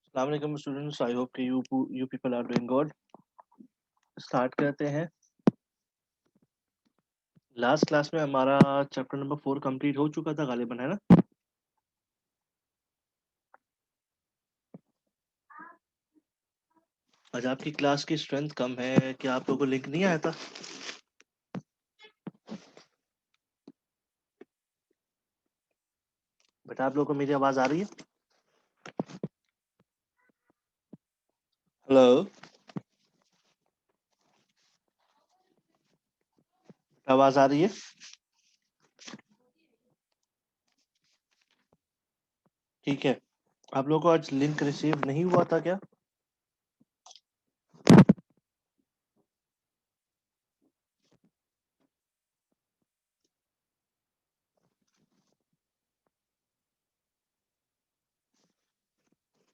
अस्सलाम वालेकुम students, I hope कि you people are doing good. Start करते हैं। लास्ट क्लास में हमारा चैप्टर नंबर 4 कंप्लीट हो चुका था गालिबन, है ना। आज आपकी क्लास की स्ट्रेंथ कम है, क्या आप लोगों को लिंक नहीं आया था? बेटा आप लोगों को मेरी आवाज आ रही है? हेलो, आवाज आ रही है? ठीक है। आप लोगों को आज लिंक रिसीव नहीं हुआ था क्या?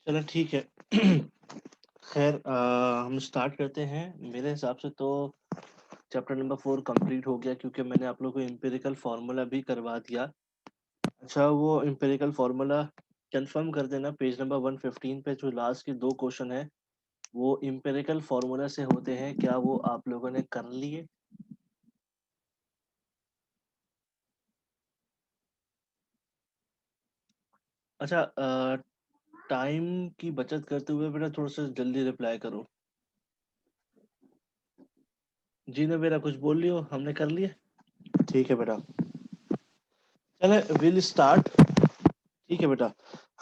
चलो ठीक है। खैर, हम स्टार्ट करते हैं। मेरे हिसाब से तो चैप्टर नंबर 4 कंप्लीट हो गया, क्योंकि मैंने आप लोगों को एम्पिरिकल फार्मूला भी करवा दिया। अच्छा, वो एम्पिरिकल फार्मूला कंफर्म कर देना। पेज नंबर 115 पे जो लास्ट के 2 क्वेश्चन है वो एम्पिरिकल फार्मूला से होते हैं। क्या वो आप लोगों ने कर लिए? अच्छा, टाइम की बचत करते हुए बेटा थोड़ा सा जल्दी रिप्लाई करो। जी ने मेरा कुछ बोल लियो, हमने कर लिए। ठीक है बेटा, चले विल स्टार्ट। ठीक है बेटा,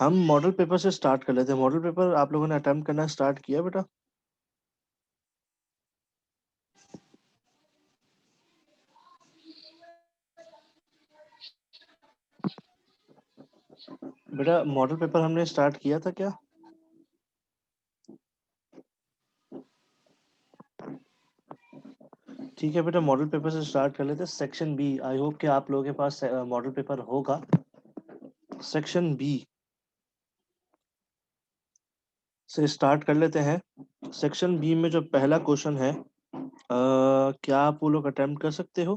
हम मॉडल पेपर से स्टार्ट कर लेते हैं। मॉडल पेपर आप लोगों ने अटेम्प्ट करना स्टार्ट किया बेटा? बेटा मॉडल पेपर हमने स्टार्ट किया था क्या? ठीक है बेटा, मॉडल पेपर से स्टार्ट कर लेते हैं। सेक्शन बी, आई होप कि आप लोगों के पास मॉडल पेपर होगा। सेक्शन बी से स्टार्ट कर लेते हैं। सेक्शन बी में जो पहला क्वेश्चन है, क्या आप वो लोग अटेम्प्ट कर सकते हो?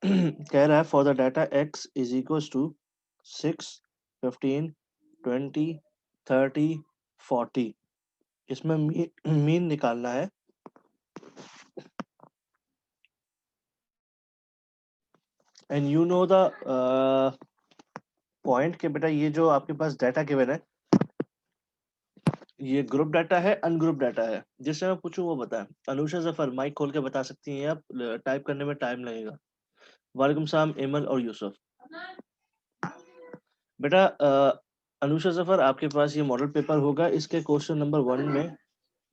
कह रहा है for the data x is equal to 6, 15, 20, 30, 40। इसमें मीन निकालना है। And you know the point के बेटा, ये जो आपके पास डाटा गिवन है ये ग्रुप डाटा है अनग्रुप डाटा है? जिससे मैं पूछूं वो बताएं। अनुषा जफर माइक खोल के बता सकती हैं आप? टाइप करने में टाइम लगेगा। वालेकुम सलाम एमल और यूसुफ। बेटा अनुषा जफर, आपके पास ये मॉडल पेपर होगा। इसके क्वेश्चन नंबर 1 में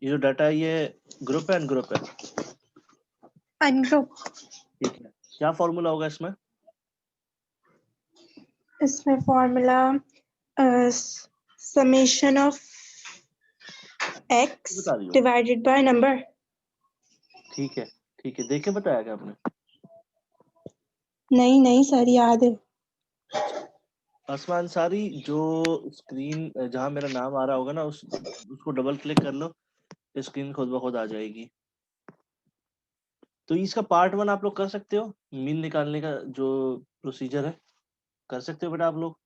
ये जो डाटा है ये ग्रुप है अनग्रुप है? अनग्रुप। ठीक है, क्या फॉर्मूला होगा इसमें? इसमें फॉर्मूला समेशन ऑफ x बता रही हो? Divided by number. ठीक है, ठीक है, देख के बताया क्या आपने? नहीं नहीं सर, याद है। आसमान अंसारी, जो स्क्रीन जहां मेरा नाम आ रहा होगा ना उसको डबल क्लिक कर लो, स्क्रीन खुद ब खुद आ जाएगी। तो इसका पार्ट 1 आप लोग कर सकते हो। मीन निकालने का जो प्रोसीजर है कर सकते हो बेटा आप लोग।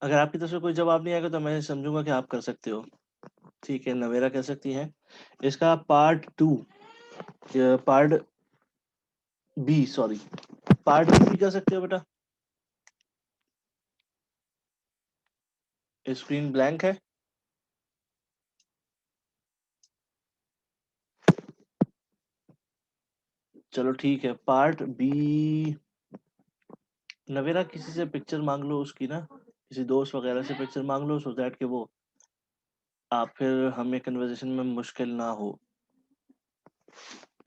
अगर आपकी तरफ से कोई जवाब नहीं आएगा तो मैं समझूंगा कि आप कर सकते हो। ठीक है, नवेरा कह सकती हैं। इसका part 2, part B, sorry, part B भी कर सकते हो बेटा। स्क्रीन ब्लैंक है। चलो ठीक है, पार्ट बी। नवेरा किसी से पिक्चर मांग लो उसकी ना, किसी दोस्त वगैरह से पिक्चर मांग लो, सो दैट कि वो आप फिर हमें कन्वर्सेशन में मुश्किल ना हो।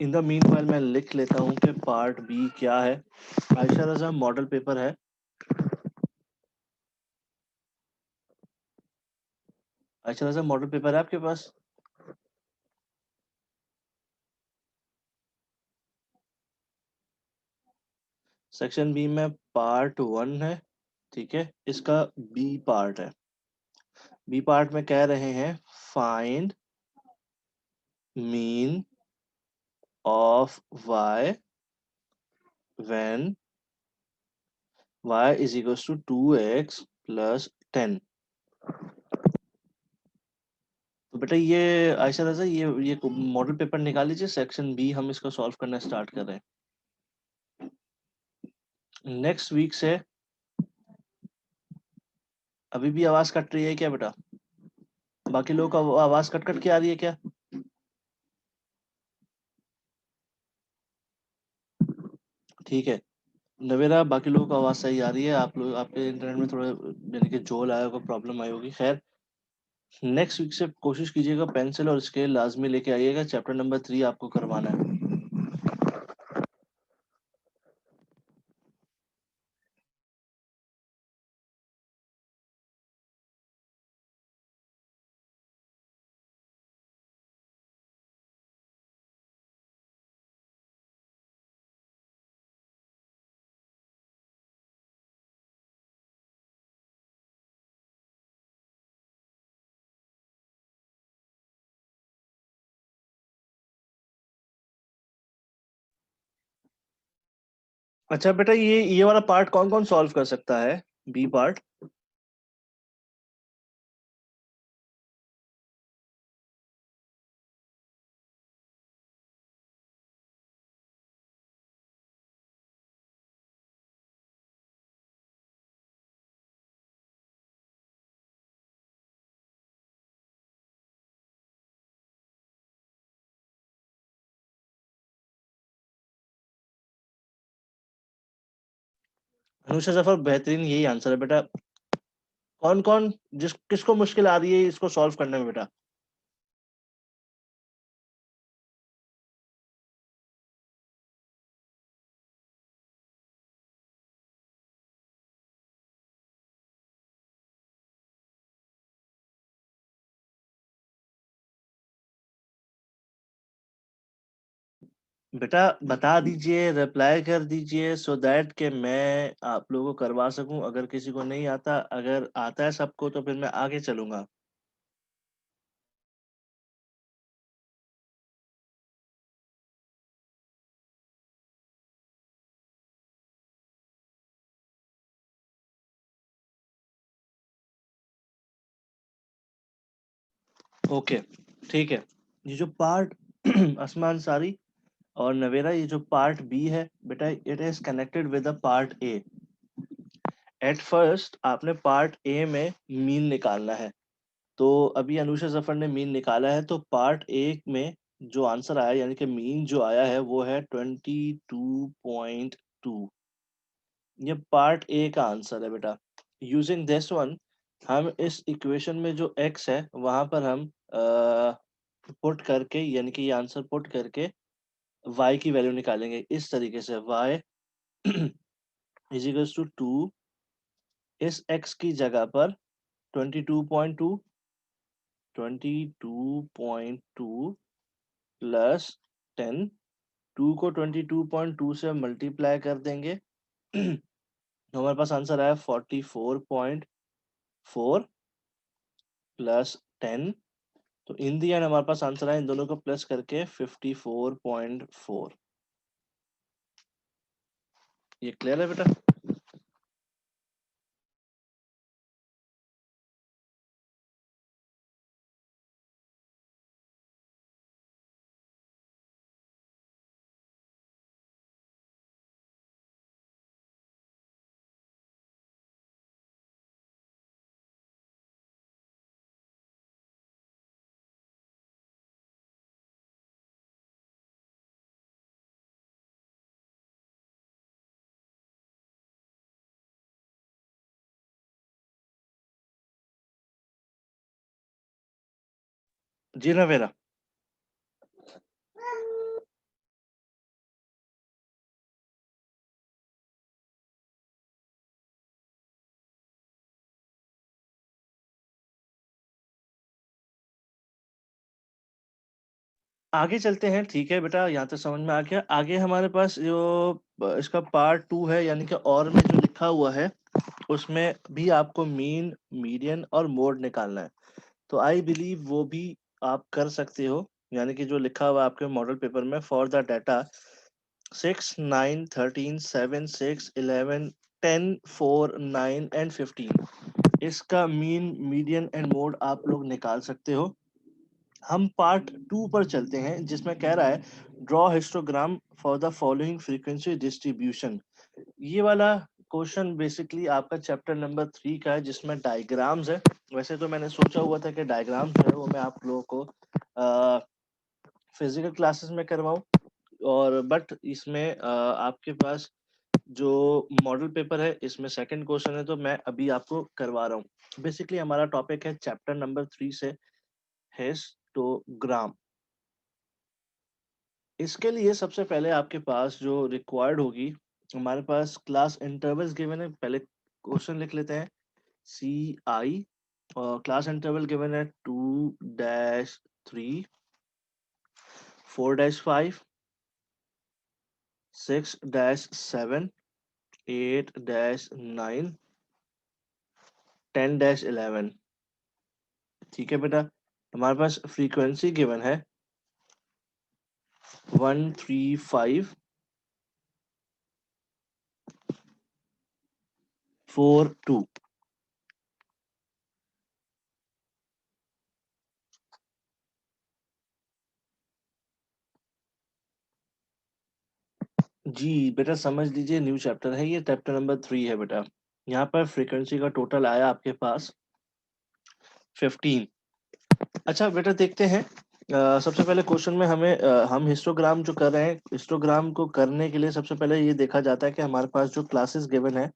इन द मीन वाइल मैं लिख लेता हूँ कि पार्ट बी क्या है। आयशा रजा मॉडल पेपर है। आयशा रजा मॉडल पेपर है आपके पास? सेक्शन बी में पार्ट 1 है। ठीक है, इसका बी पार्ट है। बी पार्ट में कह रहे हैं find mean of y when y is equals to 2x plus 10। तो बेटा ये ऐसा ऐसा ये मॉडल पेपर निकाल लीजिए, सेक्शन बी हम इसको सॉल्व करना स्टार्ट कर रहे हैं। नेक्स्ट वीक से अभी भी आवाज कट रही है क्या बेटा? बाकी लोगों का आवाज कट कट के आ रही है क्या? ठीक है नवेरा, बाकी लोगों को आवाज सही आ रही है? आप लोग आपके इंटरनेट में थोड़ा यानी कि जोल आया होगा, प्रॉब्लम आई होगी। खैर नेक्स्ट वीक से कोशिश कीजिएगा पेंसिल और स्केल लाजमी लेके आइएगा, चैप्टर नंबर 3 आपको करवाना है। अच्छा बेटा ये वाला पार्ट कौन कौन सॉल्व कर सकता है, बी पार्ट? अनुषा जफर बेहतरीन, यही आंसर है बेटा। कौन कौन किसको मुश्किल आ रही है इसको सॉल्व करने में बेटा? बेटा बता दीजिए, रिप्लाई कर दीजिए, सो दैट कि मैं आप लोगों को करवा सकूं। अगर किसी को नहीं आता, अगर आता है सबको तो फिर मैं आगे चलूंगा। ओके ठीक है। ये जो पार्ट आसमान सारी और नवेरा, ये जो पार्ट बी है बेटा, it is connected with the part A. At first आपने पार्ट ए में मीन निकालना है। तो अभी अनुषा जफर ने मीन निकाला है, तो पार्ट ए में जो आंसर आया यानी कि मीन जो आया है वो है 22.2। ये पार्ट ए का आंसर है बेटा। यूजिंग दिस वन हम इस इक्वेशन में जो x है वहां पर हम पुट करके यानी कि ये आंसर पुट करके y की वैल्यू निकालेंगे इस तरीके से। y इज इक्वल्स टू 2, इस x की जगह पर 22.2, 22.2 प्लस 10। 2 को 22.2 से मल्टीप्लाई कर देंगे तो हमारे पास आंसर आया 44.4 प्लस 10। तो इन दी एंड हमारे पास आंसर आया इन दोनों को प्लस करके 54.4। ये क्लियर है बेटा? जी ना मेरा आगे चलते हैं। ठीक है बेटा, यहाँ तक समझ में आ गया। आगे हमारे पास जो इसका पार्ट 2 है यानी कि और में जो लिखा हुआ है उसमें भी आपको मीन, मीडियन और मोड निकालना है। तो आई बिलीव वो भी आप कर सकते हो। यानी कि जो लिखा हुआ है आपके मॉडल पेपर में, फॉर द डाटा 6, 9, 13, 7, 6, 11, 10, 4, 9 एंड 15, इसका मीन, मीडियन एंड मोड आप लोग निकाल सकते हो। हम पार्ट 2 पर चलते हैं, जिसमें कह रहा है draw histogram for the following frequency distribution. ये वाला क्वेश्चन बेसिकली आपका चैप्टर नंबर 3 का है, जिसमें डायग्राम्स है। वैसे तो मैंने सोचा हुआ था कि डायग्राम्स जो है वो मैं आप लोगों को फिजिकल क्लासेस में करवाऊं, और बट इसमें आपके पास जो मॉडल पेपर है, इसमें सेकंड क्वेश्चन है, तो मैं अभी आपको करवा रहा हूँ। बेसिकली हमारा टॉपिक है चैप्टर नंबर 3 से हिस्टोग्राम। इसके लिए सबसे पहले आपके पास जो रिक्वायर्ड होगी, हमारे पास क्लास इंटरवल्स गिवन है। पहले क्वेश्चन लिख लेते हैं, सी आई, और क्लास इंटरवल गिवन है 2-3, 4-5, 6-7, 8-9, 10-11। ठीक है बेटा, हमारे पास फ्रीक्वेंसी गिवन है 135, 42। जी बेटा, समझ लीजिए न्यू चैप्टर है ये, चैप्टर नंबर 3 है बेटा। यहाँ पर फ्रीक्वेंसी का टोटल आया आपके पास 15। अच्छा बेटा, देखते हैं। सबसे पहले क्वेश्चन में हमें हम हिस्टोग्राम जो कर रहे हैं, हिस्टोग्राम को करने के लिए सबसे पहले ये देखा जाता है कि हमारे पास जो क्लासेस गिवन है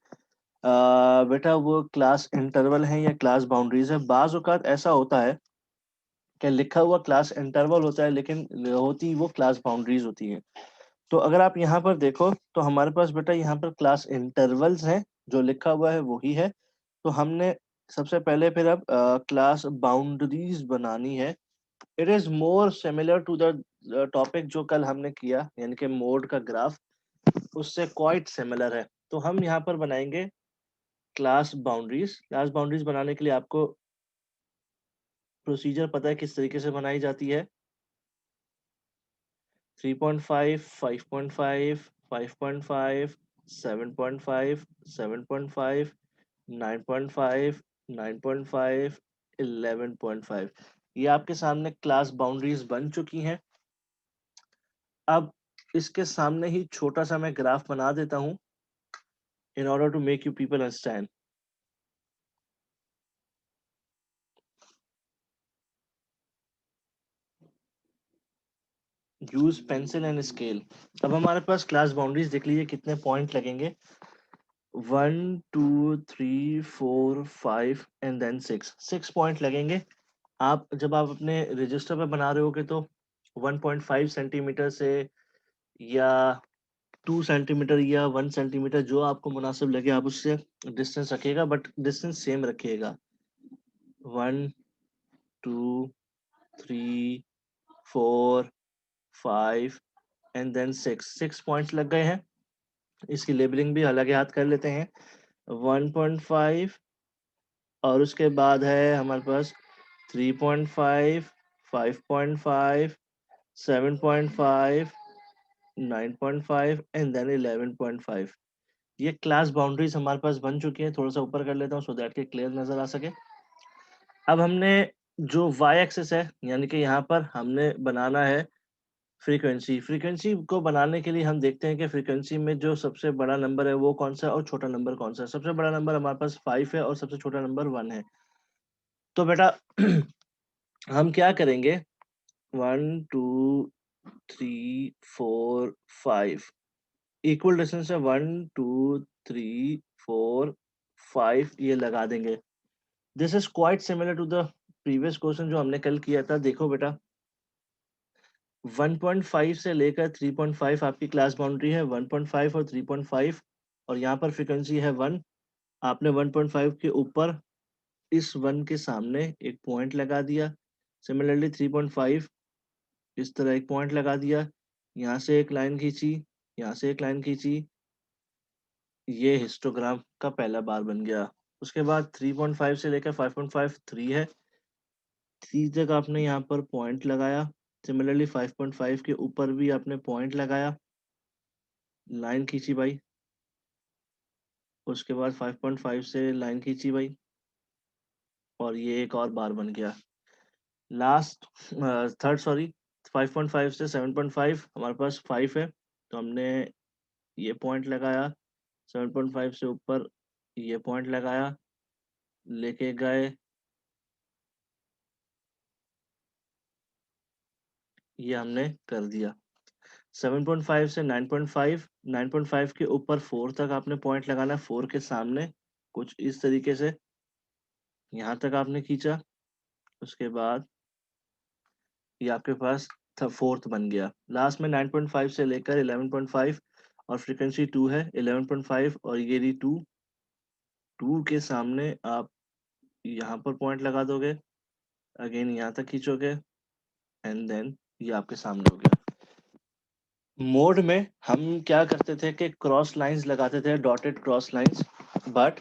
बेटा, वो क्लास इंटरवल है या क्लास बाउंड्रीज है। बाज औकात ऐसा होता है कि लिखा हुआ क्लास इंटरवल होता है, लेकिन होती वो क्लास बाउंड्रीज होती है। तो अगर आप यहाँ पर देखो तो हमारे पास बेटा यहाँ पर क्लास इंटरवल्स हैं, जो लिखा हुआ है वही है। तो हमने सबसे पहले फिर अब क्लास बाउंड्रीज बनानी है। It is more similar to the topic जो कल हमने किया, यानी कि मोड का ग्राफ, उससे क्वाइट सिमिलर है। तो हम यहाँ पर बनाएंगे क्लास बाउंड्रीज। क्लास बाउंड्रीज बनाने के लिए आपको प्रोसीजर पता है किस तरीके से बनाई जाती है। 3.5, 5.5, 5.5, 7.5, 7.5, 9.5, 9.5, 11.5। ये आपके सामने क्लास बाउंड्रीज बन चुकी हैं। अब इसके सामने ही छोटा सा मैं ग्राफ बना देता हूं, in order to make you people understand. Use pencil and scale. अब हमारे पास क्लास बाउंड्रीज देख लीजिए कितने पॉइंट लगेंगे। 1, 2, 3, 4, 5 एंड देन 6, 6 पॉइंट लगेंगे। आप जब आप अपने रजिस्टर पे बना रहे होगे तो 1.5 सेंटीमीटर से, या 2 सेंटीमीटर, या 1 सेंटीमीटर, जो आपको मुनासिब लगे आप उससे डिस्टेंस रखिएगा, बट डिस्टेंस सेम रखिएगा। 1, 2, 3, 4, 5 एंड देन 6, 6 पॉइंट्स लग गए हैं। इसकी लेबलिंग भी अलग हाथ कर लेते हैं। 1.5, और उसके बाद है हमारे पास 3.5, 5.5, 7.5, 9.5 एंड देन 11.5। ये क्लास बाउंड्रीज हमारे पास बन चुकी है। थोड़ा सा ऊपर कर लेता हूँ सो दैट के क्लियर नजर आ सके। अब हमने जो वाई एक्सिस है, यानी कि यहाँ पर हमने बनाना है फ्रीक्वेंसी। फ्रीक्वेंसी को बनाने के लिए हम देखते हैं कि फ्रीक्वेंसी में जो सबसे बड़ा नंबर है वो कौन सा है और छोटा नंबर कौन सा है। सबसे बड़ा नंबर हमारे पास 5 है और सबसे छोटा नंबर 1 है। तो बेटा हम क्या करेंगे, 1, 2, 3, 4, 5, इक्वल डिस्टेंस है 1, 2, 3, 4, 5, ये लगा देंगे। This is quite similar to the previous question जो हमने कल किया था। देखो बेटा, 1.5 से लेकर 3.5 आपकी क्लास बाउंड्री है, 1.5 और 3.5, और यहाँ पर फ्रिक्वेंसी है 1। आपने 1.5 के ऊपर इस 1 के सामने एक पॉइंट लगा दिया। सिमिलरली 3.5, इस तरह एक पॉइंट लगा दिया। यहाँ से एक लाइन खींची, यहाँ से एक लाइन खींची। ये हिस्टोग्राम का पहला बार बन गया। उसके बाद 3.5 से लेकर 5.5 3 है। 3 तक आपने यहाँ पर पॉइंट लगाया। सिमिलरली 5.5 के ऊपर भी आपने पॉइंट लगाया, लाइन खींची भाई। उसके बाद 5.5 से लाइन खींची भाई, और ये एक और बार बन गया। लास्ट थर्ड सॉरी 5.5 से 7.5 हमारे पास 5 है, तो हमने ये पॉइंट लगाया। 7.5 से ऊपर ये पॉइंट लगाया, लेके गए, ये हमने कर दिया। 7.5 से 9.5, 9.5 के ऊपर 4 तक आपने पॉइंट लगाना है, 4 के सामने कुछ इस तरीके से यहाँ तक आपने खींचा। उसके बाद ये आपके पास फोर्थ बन गया। लास्ट में 9.5 से लेकर 11.5, और फ्रीक्वेंसी 2 है, 11.5 और ये रही 2, 2 के सामने आप यहाँ पर पॉइंट लगा दोगे, अगेन यहाँ तक खींचोगे, एंड देन ये आपके सामने हो गया। मोड में हम क्या करते थे कि क्रॉस लाइंस लगाते थे, dotted cross lines, but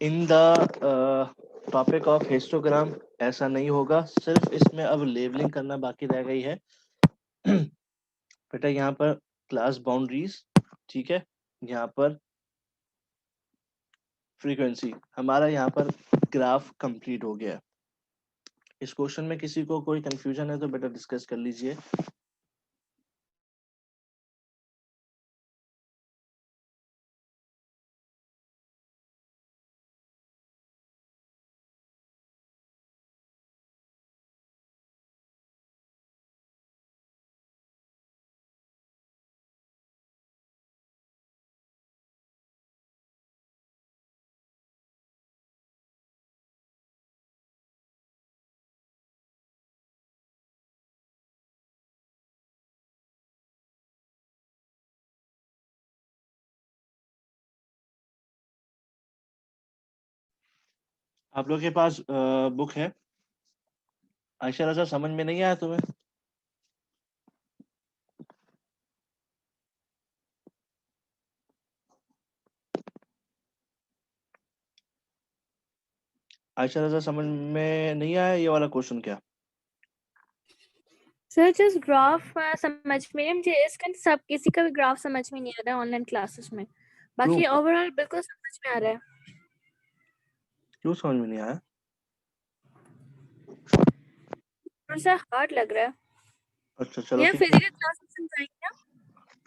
in the topic of histogram ऐसा नहीं होगा, सिर्फ इसमें अब लेबलिंग करना बाकी रह गई है। बेटा यहाँ पर क्लास बाउंड्रीज, ठीक है, यहाँ पर फ्रीक्वेंसी, हमारा यहाँ पर ग्राफ कंप्लीट हो गया। इस क्वेश्चन में किसी को कोई कंफ्यूजन है तो बेटा डिस्कस कर लीजिए। आप लोग के पास बुक है? आयशा रजा, समझ में नहीं आया तुम्हें? आयशा रजा, समझ में नहीं आया ये वाला क्वेश्चन क्या? सर जस्ट ग्राफ समझ में, मुझे इसका सब किसी का भी ग्राफ समझ में नहीं आ रहा है ऑनलाइन क्लासेस में, बाकी क्यों ओवरऑल बिल्कुल समझ में आ रहा है। क्यों समझ में नहीं आया? थोड़ा सा हार्ड लग रहा है। अच्छा चलो ये ठीक है, फिजिकल क्लास में समझाएंगे क्या?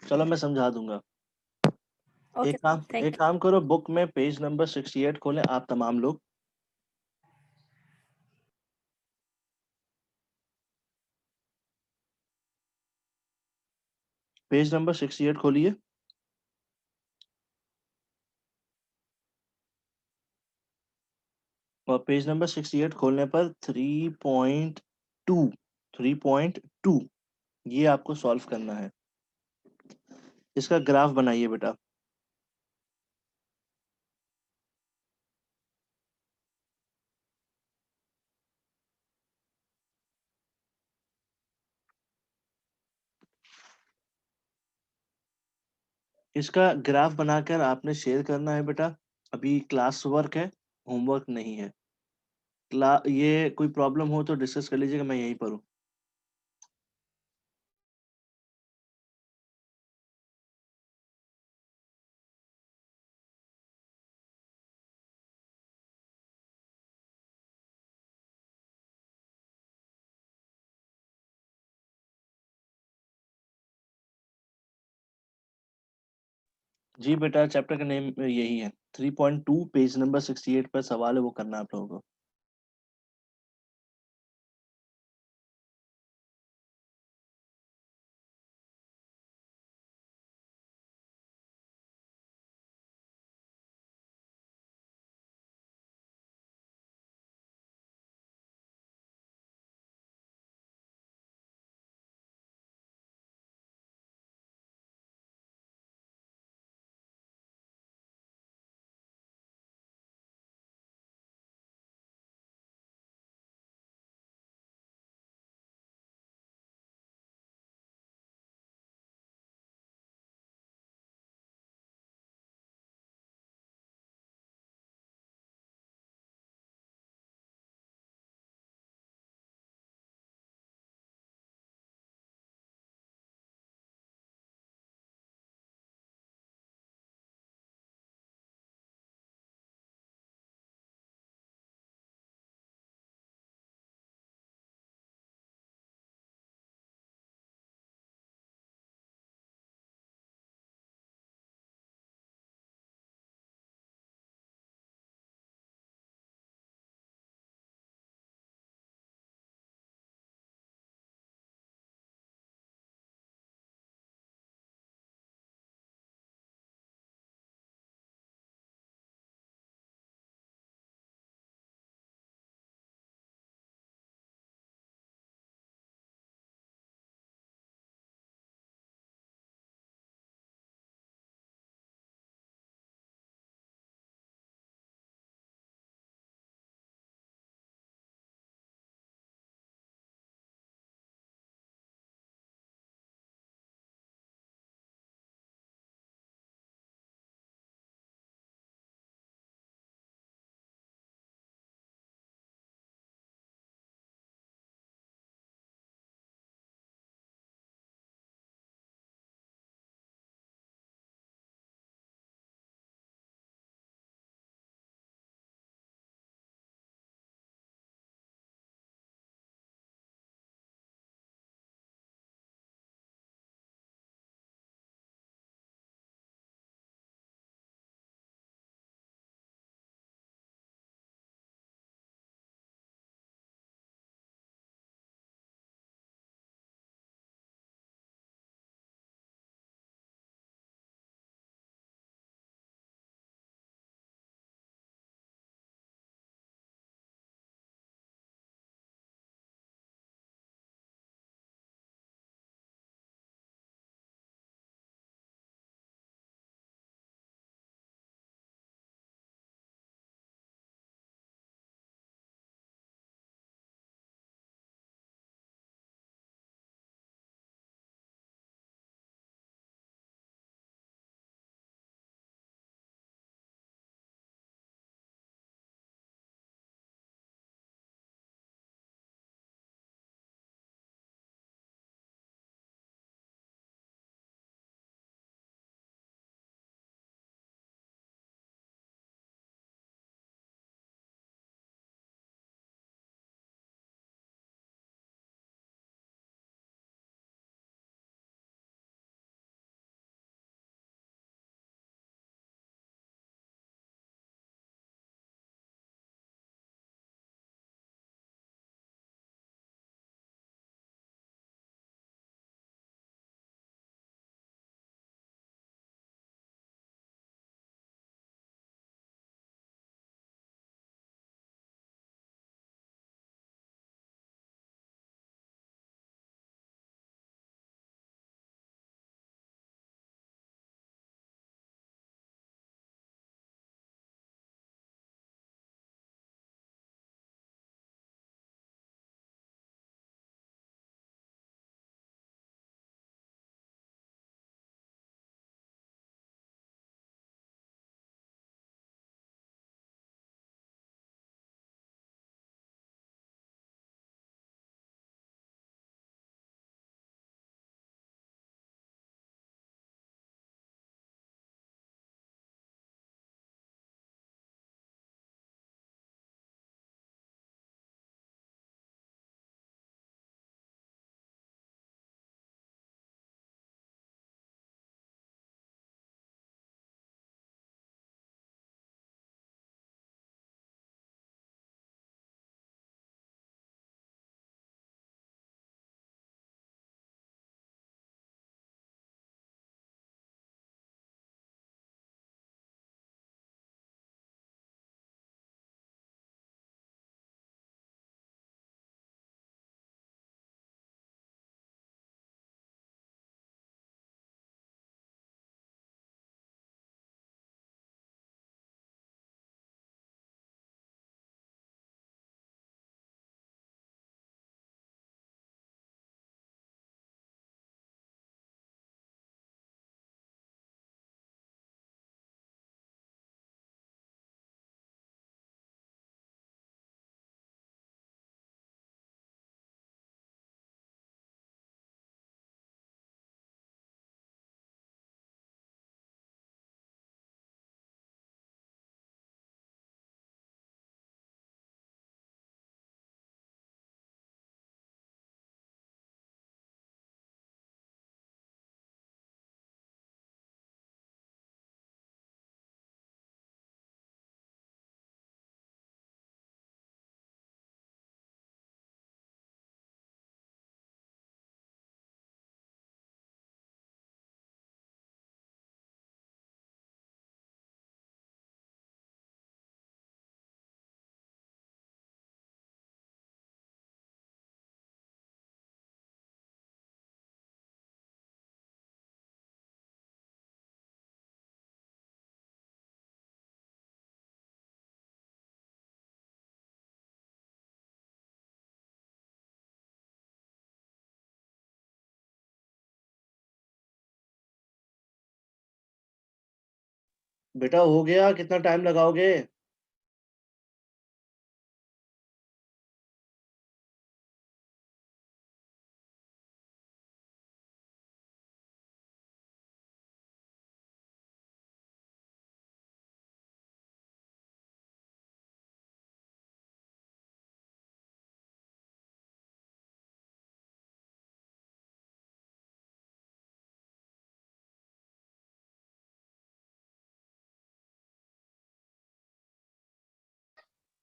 चलो मैं समझा दूंगा। ओके सर, थैंक एक काम करो, बुक में पेज नंबर 68 खोलें आप तमाम लोग। पेज नंबर 68 खोलिए। और पेज नंबर 68 खोलने पर 3.2, 3.2 ये आपको सॉल्व करना है। इसका ग्राफ बनाइए बेटा। इसका ग्राफ बनाकर आपने शेयर करना है बेटा। अभी क्लास वर्क है, होमवर्क नहीं है। ये कोई प्रॉब्लम हो तो डिस्कस कर लीजिएगा, मैं यहीं पर हूँ। जी बेटा, चैप्टर का नेम यही है। 3.2 पेज नंबर 68 पर सवाल है, वो करना है आप लोगों को। बेटा हो गया, कितना टाइम लगाओगे?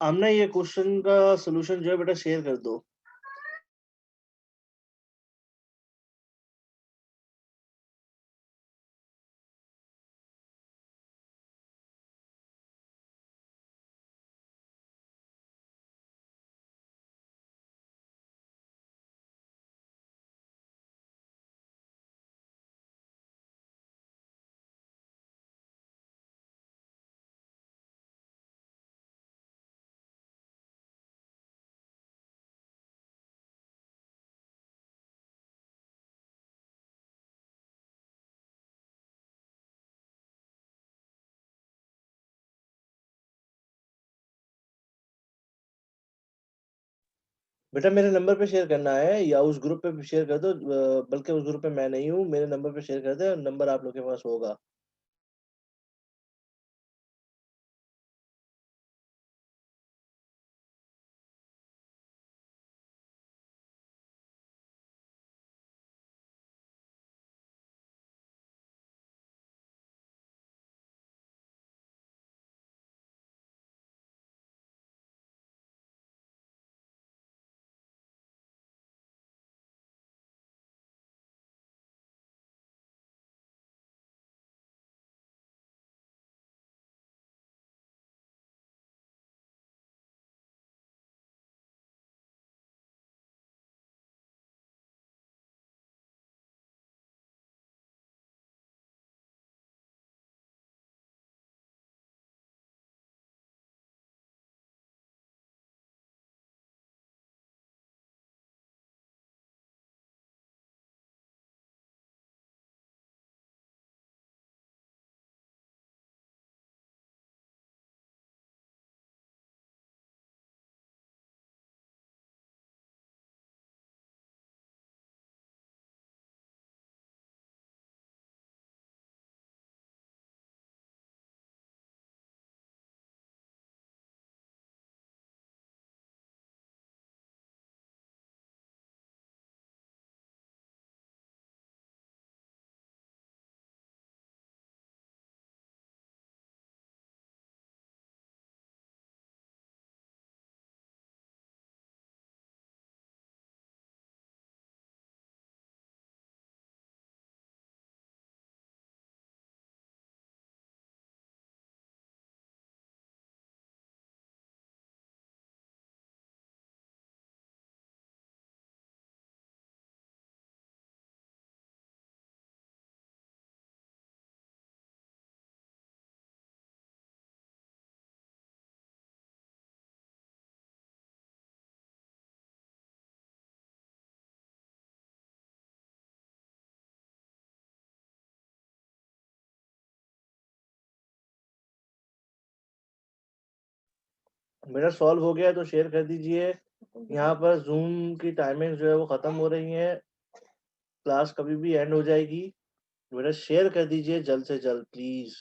आमना ये क्वेश्चन का सॉल्यूशन जो है बेटा शेयर कर दो। बेटा मेरे नंबर पे शेयर करना है या उस ग्रुप पे भी शेयर कर दो, बल्कि उस ग्रुप पे मैं नहीं हूँ, मेरे नंबर पे शेयर कर दे, नंबर आप लोग के पास होगा। मेरा सॉल्व हो गया है तो शेयर कर दीजिए। यहाँ पर जूम की टाइमिंग जो है वो खत्म हो रही है, क्लास कभी भी एंड हो जाएगी। बेटा शेयर कर दीजिए जल्द से जल्द प्लीज।